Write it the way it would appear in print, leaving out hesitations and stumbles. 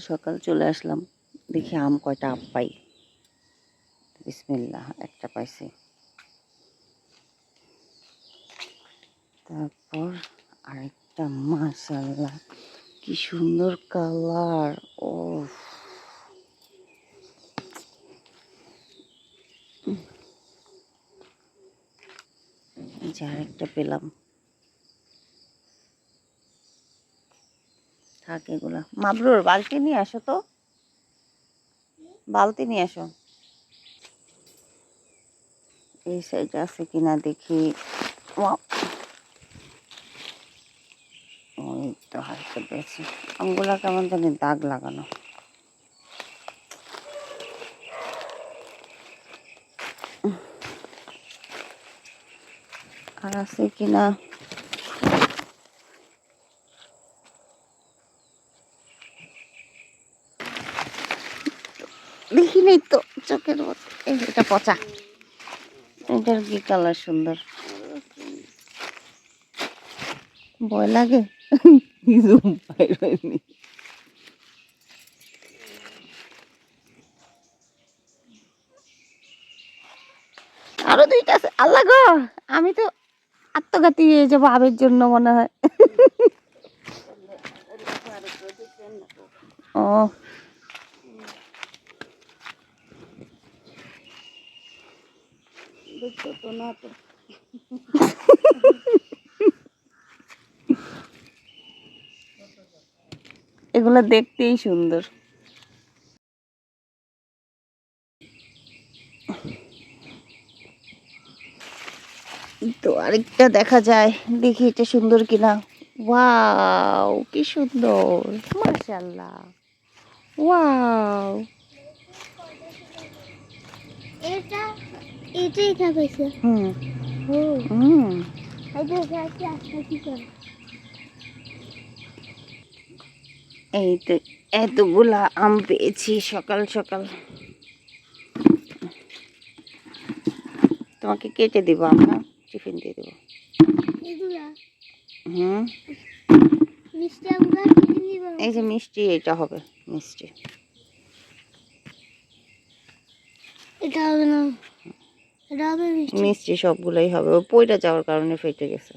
সকাল চলে আসলাম, দেখি আম কয়টা আম পাই। বিসমিল্লাহ, একটা পাইছি। তারপর আরেকটা, মাশাআল্লাহ কি সুন্দর কালার। ও এই যে আরেকটা পেলাম। থাক এগুলা। মাবরুর বালতি নিয়ে আসো তো, বালতি নিয়ে আসো। এই সাইডে আছে কিনা দেখি। ওই তো হালকা পেয়েছি। আমগুলা কেমন জানি দাগ লাগানো। আর আছে কিনা দেখি নেই তো চোখের মধ্যে। এটা পচা। এটার কি কালার সুন্দর, ভয় লাগে। আরো দুইটা আছে। আল্লাহ গো, আমি তো আত্মঘাতী হয়ে যাবো আবের জন্য মনে হয়। ও এগুলো দেখতেই সুন্দর। তো আরেকটা দেখা যায়, দেখি এটা সুন্দর কিনা। ওয়াও কি সুন্দর, মাশাআল্লাহ। ওয়াও, এটা এটাই খাইছে। এই তো এতগুলা আম পেয়েছি সকাল সকাল। তোমাকে কেটে দিব আমরা, টিফিন দিয়ে দেবো। মিষ্টি আমরা এই যে মিষ্টি, এটা হবে মিষ্টি। এটা হবে না, এটা হবে মিষ্টি। মিষ্টি সবগুলাই হবে, ও পইটা যাওয়ার কারণে ফেটে গেছে।